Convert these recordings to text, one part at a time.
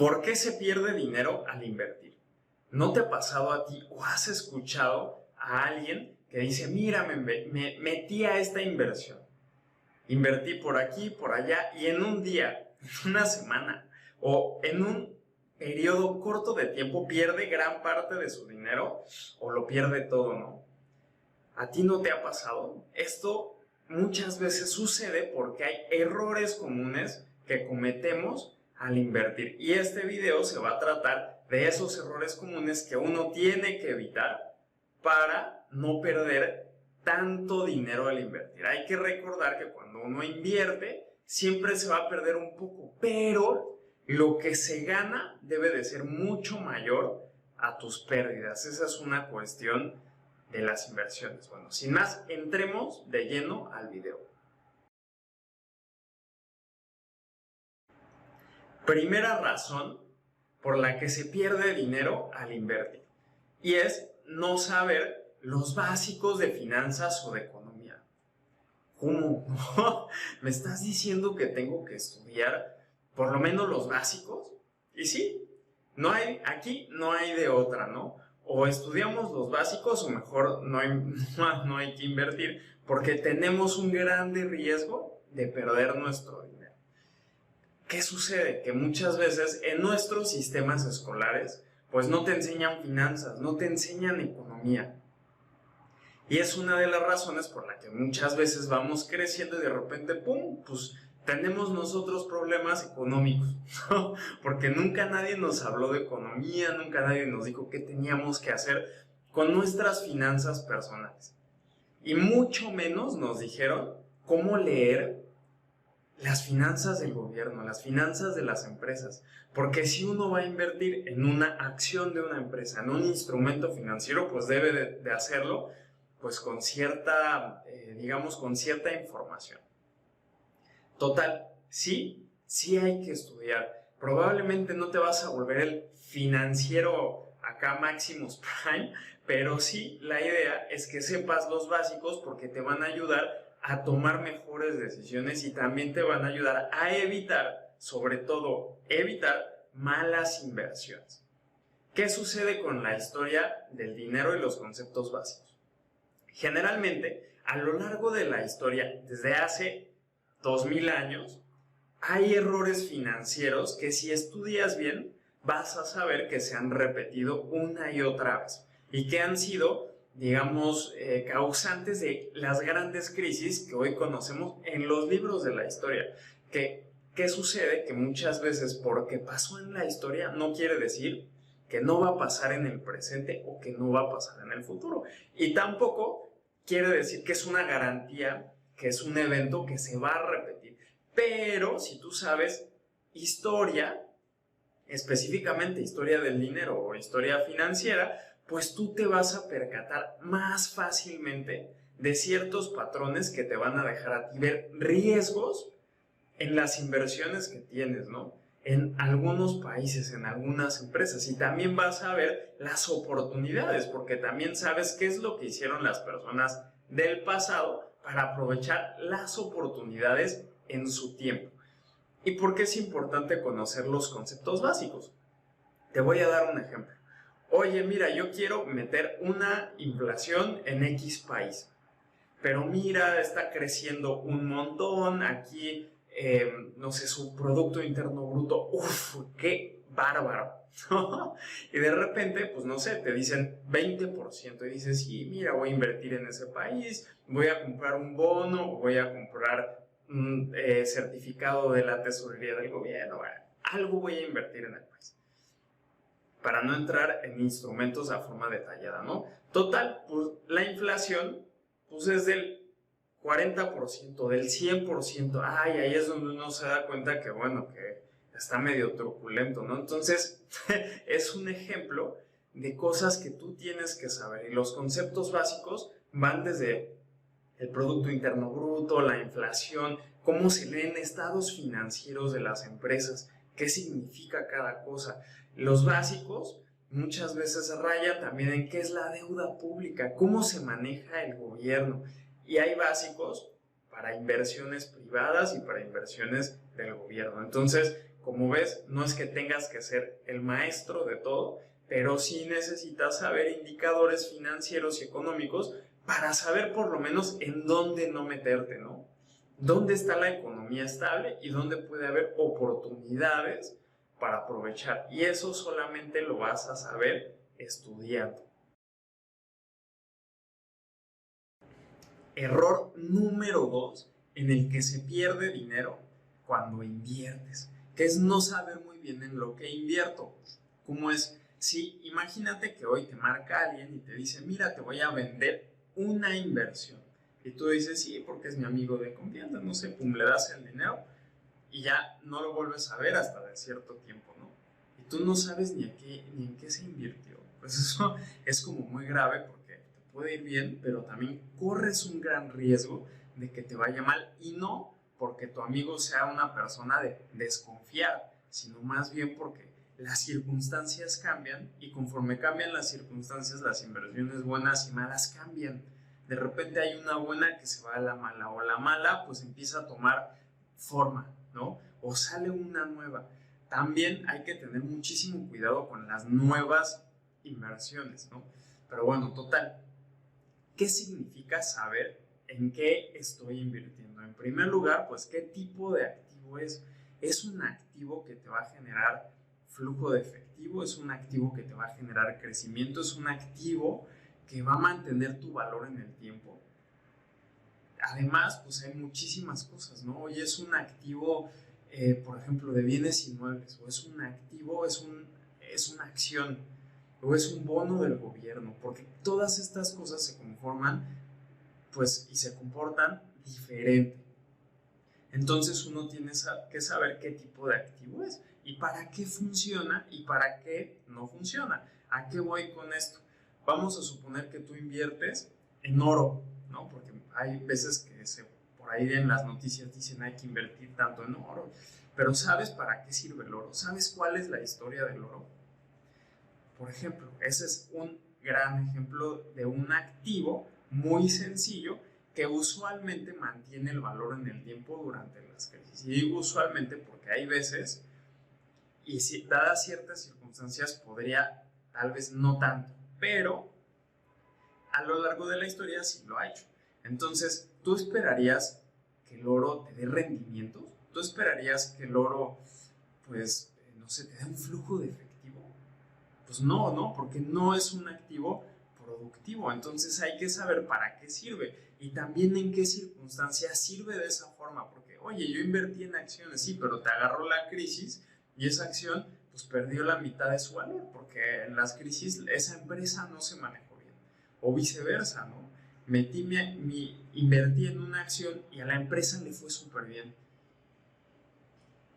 ¿Por qué se pierde dinero al invertir? ¿No te ha pasado a ti o has escuchado a alguien que dice, mira, me metí a esta inversión, invertí por aquí, por allá, y en un día, en una semana o en un periodo corto de tiempo pierde gran parte de su dinero o lo pierde todo, ¿no? ¿A ti no te ha pasado? Esto muchas veces sucede porque hay errores comunes que cometemos al invertir. Y este video se va a tratar de esos errores comunes que uno tiene que evitar para no perder tanto dinero al invertir. Hay que recordar que cuando uno invierte, siempre se va a perder un poco, pero lo que se gana debe de ser mucho mayor a tus pérdidas. Esa es una cuestión de las inversiones. Bueno, sin más, entremos de lleno al video. Primera razón por la que se pierde dinero al invertir, y es no saber los básicos de finanzas o de economía. ¿Cómo? ¿Me estás diciendo que tengo que estudiar por lo menos los básicos? Y sí, aquí no hay de otra, ¿no? O estudiamos los básicos o mejor no hay que invertir porque tenemos un grande riesgo de perder nuestro dinero. ¿Qué sucede? Que muchas veces en nuestros sistemas escolares pues no te enseñan finanzas, no te enseñan economía. Y es una de las razones por la que muchas veces vamos creciendo y de repente, ¡pum!, pues tenemos nosotros problemas económicos, ¿no? Porque nunca nadie nos habló de economía, nunca nadie nos dijo qué teníamos que hacer con nuestras finanzas personales. Y mucho menos nos dijeron cómo leer las finanzas del gobierno, las finanzas de las empresas. Porque si uno va a invertir en una acción de una empresa, en un instrumento financiero, pues debe de hacerlo pues con cierta, con cierta información. Total, sí hay que estudiar. Probablemente no te vas a volver el financiero acá Maximus Prime, pero sí la idea es que sepas los básicos porque te van a ayudar a tomar mejores decisiones y también te van a ayudar a evitar, sobre todo, evitar malas inversiones. ¿Qué sucede con la historia del dinero y los conceptos básicos? Generalmente, a lo largo de la historia, desde hace 2000 años, hay errores financieros que si estudias bien, vas a saber que se han repetido una y otra vez y que han sido, causantes de las grandes crisis que hoy conocemos en los libros de la historia. ¿Qué sucede? Que muchas veces porque pasó en la historia no quiere decir que no va a pasar en el presente o que no va a pasar en el futuro. Y tampoco quiere decir que es una garantía, que es un evento que se va a repetir. Pero si tú sabes historia, específicamente historia del dinero o historia financiera, pues tú te vas a percatar más fácilmente de ciertos patrones que te van a dejar a ti ver riesgos en las inversiones que tienes, ¿no? En algunos países, en algunas empresas, y también vas a ver las oportunidades, porque también sabes qué es lo que hicieron las personas del pasado para aprovechar las oportunidades en su tiempo. ¿Y por qué es importante conocer los conceptos básicos? Te voy a dar un ejemplo. Oye, mira, yo quiero meter una inflación en X país, pero mira, está creciendo un montón aquí, su Producto Interno Bruto, ¡uf! ¡Qué bárbaro! Y de repente, pues no sé, te dicen 20% y dices, sí, mira, voy a invertir en ese país, voy a comprar un bono, voy a comprar un certificado de la tesorería del gobierno, algo voy a invertir en el país. Para no entrar en instrumentos a forma detallada, ¿no? Total, pues la inflación, pues es del 40%, del 100%. Ay, ahí es donde uno se da cuenta que, bueno, que está medio truculento, ¿no? Entonces, es un ejemplo de cosas que tú tienes que saber. Y los conceptos básicos van desde el Producto Interno Bruto, la inflación, cómo se leen estados financieros de las empresas, qué significa cada cosa. Los básicos muchas veces rayan también en qué es la deuda pública, cómo se maneja el gobierno. Y hay básicos para inversiones privadas y para inversiones del gobierno. Entonces, como ves, no es que tengas que ser el maestro de todo, pero sí necesitas saber indicadores financieros y económicos para saber por lo menos en dónde no meterte, ¿no? Dónde está la economía estable y dónde puede haber oportunidades para aprovechar. Y eso solamente lo vas a saber estudiando. Error número 2 en el que se pierde dinero cuando inviertes, que es no saber muy bien en lo que invierto. ¿Cómo es? Si imagínate que hoy te marca alguien y te dice, mira, te voy a vender una inversión. Y tú dices, sí, porque es mi amigo de confianza, no sé, pum, le das el dinero y ya no lo vuelves a ver hasta de cierto tiempo, ¿no? Y tú no sabes ni en qué se invirtió. Pues eso es como muy grave porque te puede ir bien, pero también corres un gran riesgo de que te vaya mal, y no porque tu amigo sea una persona de desconfiar, sino más bien porque las circunstancias cambian, y conforme cambian las circunstancias, las inversiones buenas y malas cambian. De repente hay una buena que se va a la mala, o la mala pues empieza a tomar forma, ¿no? O sale una nueva. También hay que tener muchísimo cuidado con las nuevas inversiones, ¿no? Pero bueno, total, ¿qué significa saber en qué estoy invirtiendo? En primer lugar, pues, ¿qué tipo de activo es? ¿Es un activo que te va a generar flujo de efectivo? ¿Es un activo que te va a generar crecimiento? ¿Es un activo que va a mantener tu valor en el tiempo? Además, pues hay muchísimas cosas, ¿no? Hoy es un activo, por ejemplo, de bienes inmuebles, o es un activo, es una acción, o es un bono del gobierno, porque todas estas cosas se conforman, pues, y se comportan diferente. Entonces uno tiene que saber qué tipo de activo es, y para qué funciona, y para qué no funciona. ¿A qué voy con esto? Vamos a suponer que tú inviertes en oro, ¿no? Porque hay veces que por ahí en las noticias dicen hay que invertir tanto en oro, pero ¿sabes para qué sirve el oro? ¿Sabes cuál es la historia del oro? Por ejemplo, ese es un gran ejemplo de un activo muy sencillo que usualmente mantiene el valor en el tiempo durante las crisis. Y digo usualmente porque hay veces, y si, dadas ciertas circunstancias, podría tal vez no tanto, pero a lo largo de la historia sí lo ha hecho. Entonces, ¿tú esperarías que el oro te dé rendimientos? ¿Tú esperarías que el oro, pues, no sé, te dé un flujo de efectivo? Pues no, porque no es un activo productivo. Entonces hay que saber para qué sirve y también en qué circunstancias sirve de esa forma. Porque, oye, yo invertí en acciones, sí, pero te agarró la crisis y esa acción pues perdió la mitad de su valor, porque en las crisis esa empresa no se manejó bien. O viceversa, ¿no? Invertí en una acción y a la empresa le fue súper bien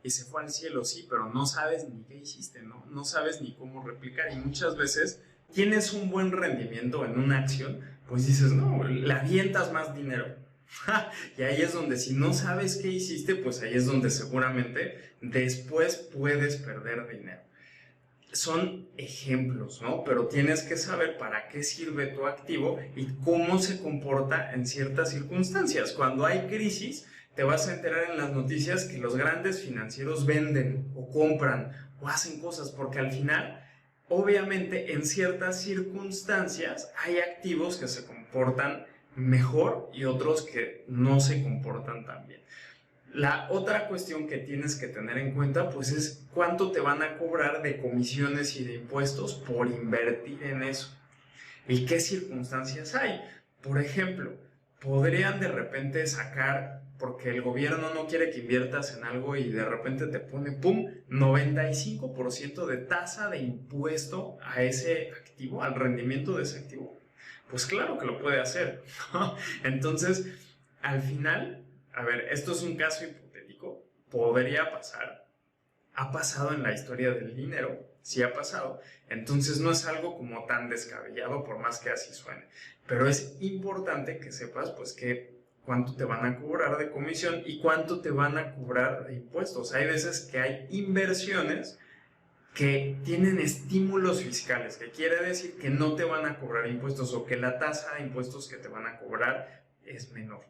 y se fue al cielo, sí, pero no sabes ni qué hiciste, ¿no? No sabes ni cómo replicar, y muchas veces tienes un buen rendimiento en una acción, pues dices, no, le avientas más dinero. Y ahí es donde, si no sabes qué hiciste, pues ahí es donde seguramente después puedes perder dinero. Son ejemplos, ¿no? Pero tienes que saber para qué sirve tu activo y cómo se comporta en ciertas circunstancias. Cuando hay crisis, te vas a enterar en las noticias que los grandes financieros venden o compran o hacen cosas, porque al final, obviamente, en ciertas circunstancias hay activos que se comportan mejor y otros que no se comportan tan bien. La otra cuestión que tienes que tener en cuenta, pues, es cuánto te van a cobrar de comisiones y de impuestos por invertir en eso. ¿Y qué circunstancias hay? Por ejemplo, podrían de repente sacar, porque el gobierno no quiere que inviertas en algo y de repente te pone, ¡pum!, 95% de tasa de impuesto a ese activo, al rendimiento de ese activo. Pues claro que lo puede hacer. Entonces, al final, a ver, esto es un caso hipotético, podría pasar, ha pasado en la historia del dinero, sí ha pasado, entonces no es algo como tan descabellado por más que así suene, pero es importante que sepas pues que cuánto te van a cobrar de comisión y cuánto te van a cobrar de impuestos. Hay veces que hay inversiones que tienen estímulos fiscales, que quiere decir que no te van a cobrar impuestos o que la tasa de impuestos que te van a cobrar es menor.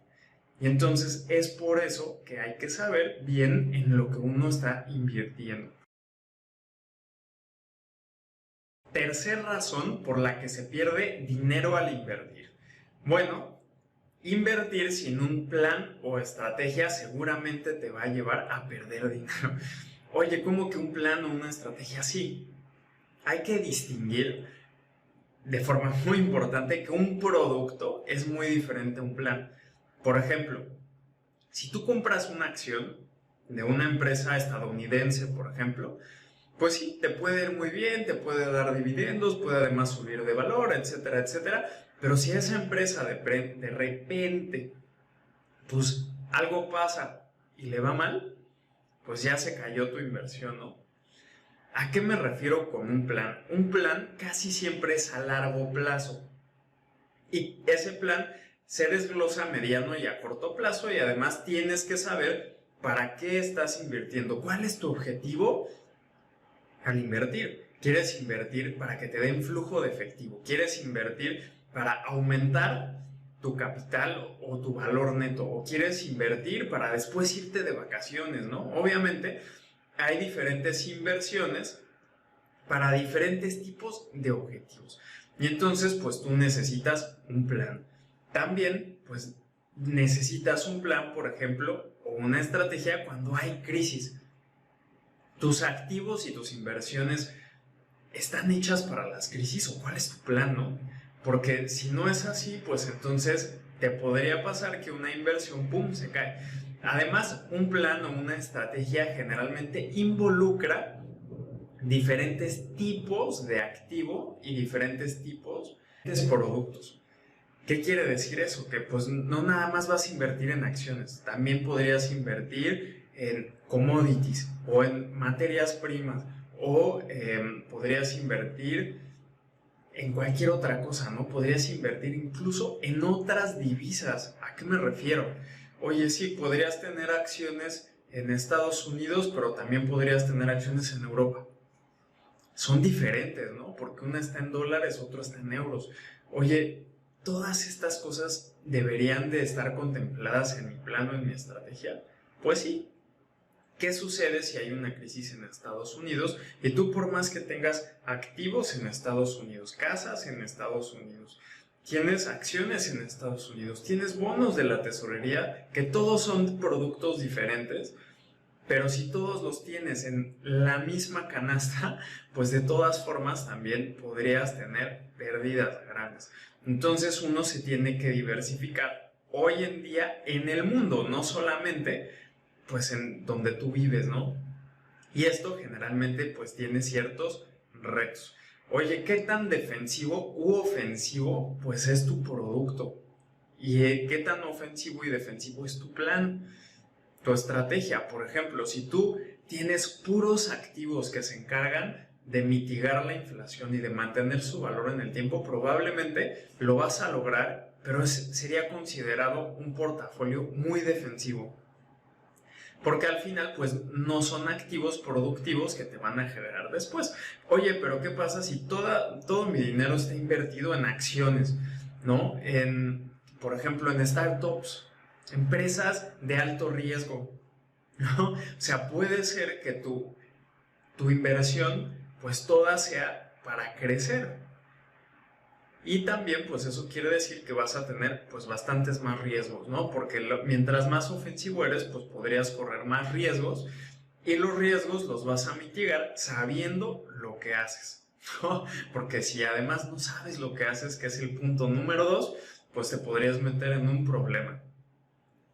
Y entonces es por eso que hay que saber bien en lo que uno está invirtiendo. Tercer razón por la que se pierde dinero al invertir. Bueno, invertir sin un plan o estrategia seguramente te va a llevar a perder dinero. Oye, ¿cómo que un plan o una estrategia así? Hay que distinguir de forma muy importante que un producto es muy diferente a un plan. Por ejemplo, si tú compras una acción de una empresa estadounidense, por ejemplo, pues sí, te puede ir muy bien, te puede dar dividendos, puede además subir de valor, etcétera, etcétera. Pero si esa empresa de repente, pues algo pasa y le va mal, pues ya se cayó tu inversión, ¿no? ¿A qué me refiero con un plan? Un plan casi siempre es a largo plazo. Y ese plan se desglosa a mediano y a corto plazo y además tienes que saber para qué estás invirtiendo. ¿Cuál es tu objetivo al invertir? ¿Quieres invertir para que te den flujo de efectivo? ¿Quieres invertir para aumentar tu capital o tu valor neto? ¿O quieres invertir para después irte de vacaciones, ¿no? Obviamente hay diferentes inversiones para diferentes tipos de objetivos. Y entonces, pues tú necesitas un plan. También, pues necesitas un plan, por ejemplo, o una estrategia cuando hay crisis. Tus activos y tus inversiones están hechas para las crisis o cuál es tu plan, ¿no? Porque si no es así, pues entonces te podría pasar que una inversión, ¡pum!, se cae. Además, un plan o una estrategia generalmente involucra diferentes tipos de activo y diferentes tipos de productos. ¿Qué quiere decir eso? Que pues no nada más vas a invertir en acciones, también podrías invertir en commodities o en materias primas o podrías invertir en cualquier otra cosa, ¿no? Podrías invertir incluso en otras divisas. ¿A qué me refiero? Oye, sí, podrías tener acciones en Estados Unidos, pero también podrías tener acciones en Europa. Son diferentes, ¿no? Porque una está en dólares, otra está en euros. Oye, todas estas cosas deberían de estar contempladas en mi plan o en mi estrategia. Pues sí. ¿Qué sucede si hay una crisis en Estados Unidos y tú por más que tengas activos en Estados Unidos, casas en Estados Unidos, tienes acciones en Estados Unidos, tienes bonos de la tesorería, que todos son productos diferentes, pero si todos los tienes en la misma canasta, pues de todas formas también podrías tener pérdidas grandes. Entonces uno se tiene que diversificar hoy en día en el mundo, no solamente pues en donde tú vives, ¿no? Y esto generalmente pues tiene ciertos retos. Oye, ¿qué tan defensivo u ofensivo pues es tu producto? ¿Y qué tan ofensivo y defensivo es tu plan? Tu estrategia. Por ejemplo, si tú tienes puros activos que se encargan de mitigar la inflación y de mantener su valor en el tiempo, probablemente lo vas a lograr, pero sería considerado un portafolio muy defensivo. Porque al final, pues, no son activos productivos que te van a generar después. Oye, pero ¿qué pasa si todo mi dinero está invertido en acciones, ¿no? Por ejemplo, en startups, empresas de alto riesgo, ¿no? O sea, puede ser que tu inversión, pues, toda sea para crecer. Y también, pues eso quiere decir que vas a tener, pues, bastantes más riesgos, ¿no? Porque mientras más ofensivo eres, pues podrías correr más riesgos y los riesgos los vas a mitigar sabiendo lo que haces, ¿no? Porque si además no sabes lo que haces, que es el punto número 2, pues te podrías meter en un problema.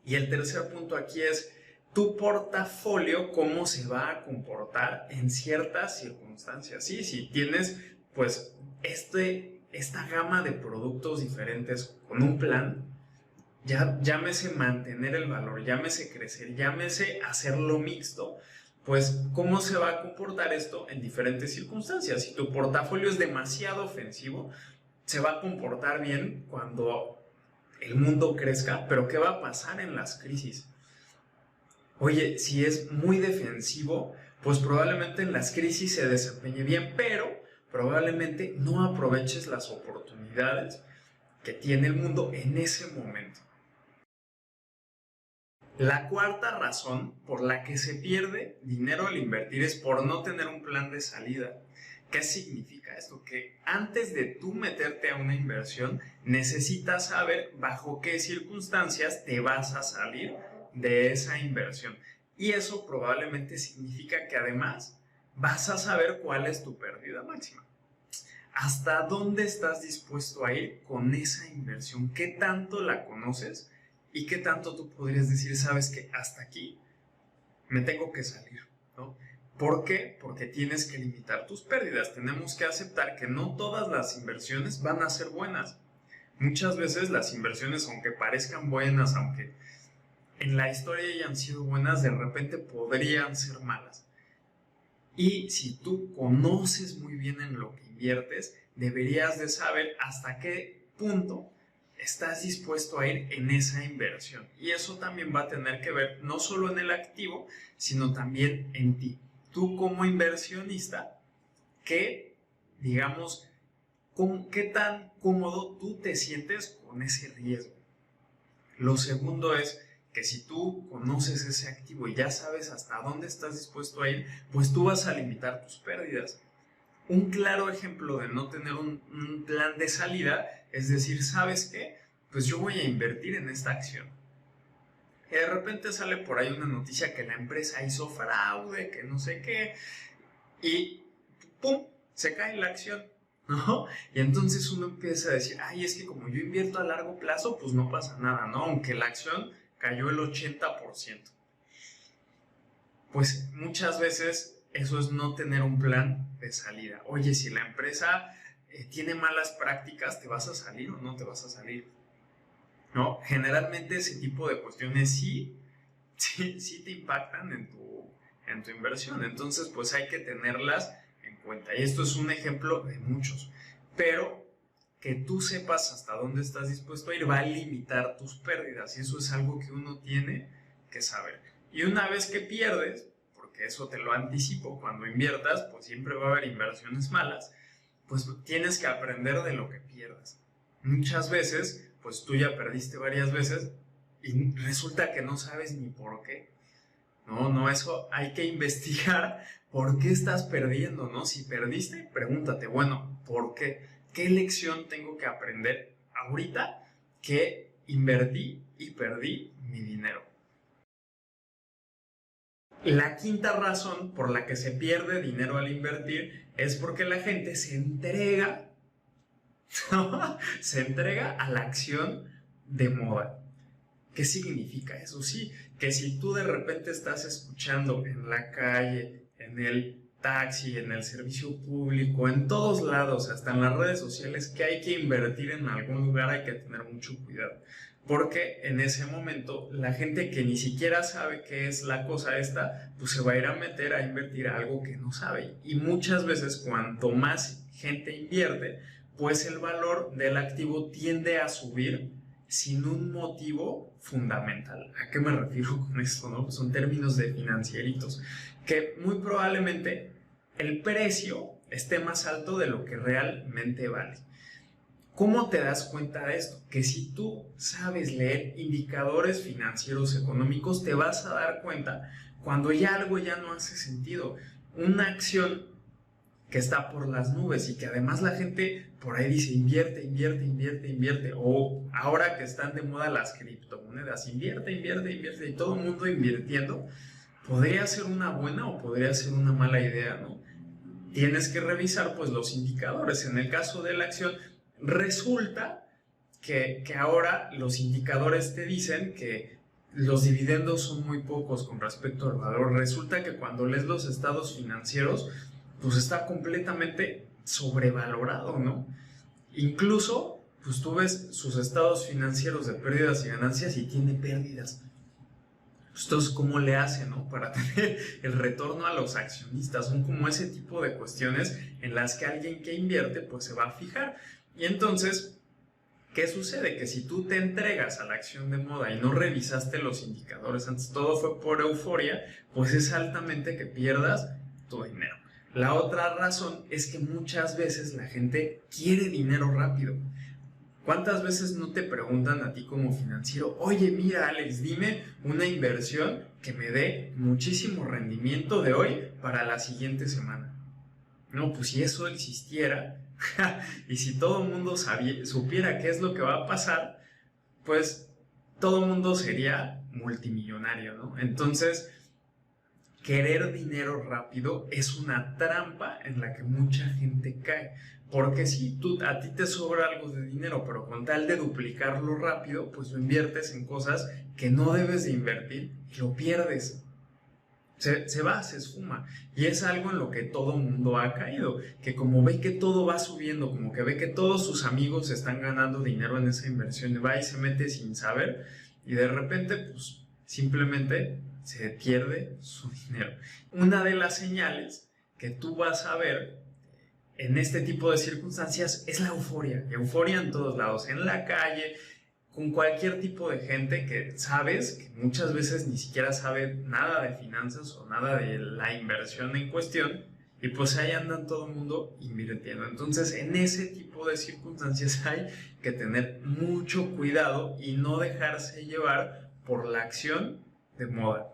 Y el tercer punto aquí es tu portafolio, cómo se va a comportar en ciertas circunstancias. Sí, si tienes, pues, esta gama de productos diferentes con un plan, ya llámese mantener el valor, llámese crecer, llámese hacerlo mixto, pues cómo se va a comportar esto en diferentes circunstancias. Si tu portafolio es demasiado ofensivo, se va a comportar bien cuando el mundo crezca, pero ¿qué va a pasar en las crisis? Oye, si es muy defensivo, pues probablemente en las crisis se desempeñe bien, pero probablemente no aproveches las oportunidades que tiene el mundo en ese momento. La cuarta razón por la que se pierde dinero al invertir es por no tener un plan de salida. ¿Qué significa esto? Que antes de tú meterte a una inversión, necesitas saber bajo qué circunstancias te vas a salir de esa inversión. Y eso probablemente significa que además vas a saber cuál es tu pérdida máxima. ¿Hasta dónde estás dispuesto a ir con esa inversión? ¿Qué tanto la conoces? ¿Y qué tanto tú podrías decir, sabes que hasta aquí me tengo que salir, ¿no? ¿Por qué? Porque tienes que limitar tus pérdidas. Tenemos que aceptar que no todas las inversiones van a ser buenas. Muchas veces las inversiones, aunque parezcan buenas, aunque en la historia hayan sido buenas, de repente podrían ser malas. Y si tú conoces muy bien en lo que inviertes, deberías de saber hasta qué punto estás dispuesto a ir en esa inversión. Y eso también va a tener que ver no solo en el activo, sino también en ti. Tú como inversionista, digamos, qué tan cómodo tú te sientes con ese riesgo. Lo segundo es que si tú conoces ese activo y ya sabes hasta dónde estás dispuesto a ir, pues tú vas a limitar tus pérdidas. Un claro ejemplo de no tener un plan de salida es decir, ¿sabes qué? Pues yo voy a invertir en esta acción. Y de repente sale por ahí una noticia que la empresa hizo fraude, que no sé qué, y ¡pum! Se cae la acción, ¿no? Y entonces uno empieza a decir, ay, es que como yo invierto a largo plazo, pues no pasa nada, ¿no? Aunque la acción cayó el 80%. Pues muchas veces eso es no tener un plan de salida. Oye, si la empresa tiene malas prácticas, ¿te vas a salir o no te vas a salir? ¿No? Generalmente ese tipo de cuestiones sí te impactan en tu inversión. Entonces, pues hay que tenerlas en cuenta. Y esto es un ejemplo de muchos. Pero que tú sepas hasta dónde estás dispuesto a ir va a limitar tus pérdidas. Y eso es algo que uno tiene que saber. Y una vez que pierdes, porque eso te lo anticipo, cuando inviertas, pues siempre va a haber inversiones malas, pues tienes que aprender de lo que pierdas. Muchas veces, pues tú ya perdiste varias veces y resulta que no sabes ni por qué. No, eso hay que investigar por qué estás perdiendo, ¿no? Si perdiste, pregúntate, bueno, ¿por qué? ¿Qué lección tengo que aprender ahorita que invertí y perdí mi dinero? La quinta razón por la que se pierde dinero al invertir es porque la gente se entrega a la acción de moda. ¿Qué significa eso? Sí, que si tú de repente estás escuchando en la calle, en el taxi, en el servicio público, en todos lados, hasta en las redes sociales, que hay que invertir en algún lugar, hay que tener mucho cuidado. Porque en ese momento la gente que ni siquiera sabe qué es la cosa esta, pues se va a ir a meter a invertir algo que no sabe. Y muchas veces cuanto más gente invierte, pues el valor del activo tiende a subir sin un motivo fundamental. ¿A qué me refiero con esto? ¿No? Pues son términos de financieritos, que muy probablemente el precio esté más alto de lo que realmente vale. ¿Cómo te das cuenta de esto? Que si tú sabes leer indicadores financieros económicos, te vas a dar cuenta cuando ya algo ya no hace sentido. Una acción que está por las nubes y que además la gente por ahí dice invierte, o ahora que están de moda las criptomonedas, invierte y todo el mundo invirtiendo, podría ser una buena o podría ser una mala idea, ¿no? Tienes que revisar pues los indicadores. En el caso de la acción, resulta que ahora los indicadores te dicen que los dividendos son muy pocos con respecto al valor. Resulta que cuando lees los estados financieros, pues está completamente sobrevalorado, ¿no? Incluso, pues tú ves sus estados financieros de pérdidas y ganancias y tiene pérdidas. Entonces, ¿cómo le hace, no? Para tener el retorno a los accionistas. Son como ese tipo de cuestiones en las que alguien que invierte, pues se va a fijar. Y entonces, ¿qué sucede? Que si tú te entregas a la acción de moda y no revisaste los indicadores antes, todo fue por euforia, pues es altamente que pierdas tu dinero. La otra razón es que muchas veces la gente quiere dinero rápido. ¿Cuántas veces no te preguntan a ti como financiero, oye, mira, Alex, dime una inversión que me dé muchísimo rendimiento de hoy para la siguiente semana? No, pues si eso existiera y si todo el mundo supiera qué es lo que va a pasar, pues todo el mundo sería multimillonario, ¿no? Entonces, querer dinero rápido es una trampa en la que mucha gente cae. Porque si a ti te sobra algo de dinero, pero con tal de duplicarlo rápido, pues lo inviertes en cosas que no debes de invertir y lo pierdes. Se esfuma. Y es algo en lo que todo mundo ha caído. Que como ve que todo va subiendo, como que ve que todos sus amigos están ganando dinero en esa inversión, va y se mete sin saber. Y de repente, pues simplemente se pierde su dinero. Una de las señales que tú vas a ver en este tipo de circunstancias es la euforia. Euforia en todos lados, en la calle, con cualquier tipo de gente que sabes que muchas veces ni siquiera sabe nada de finanzas o nada de la inversión en cuestión, y pues ahí andan todo el mundo invirtiendo. Entonces, en ese tipo de circunstancias hay que tener mucho cuidado y no dejarse llevar por la acción de moda.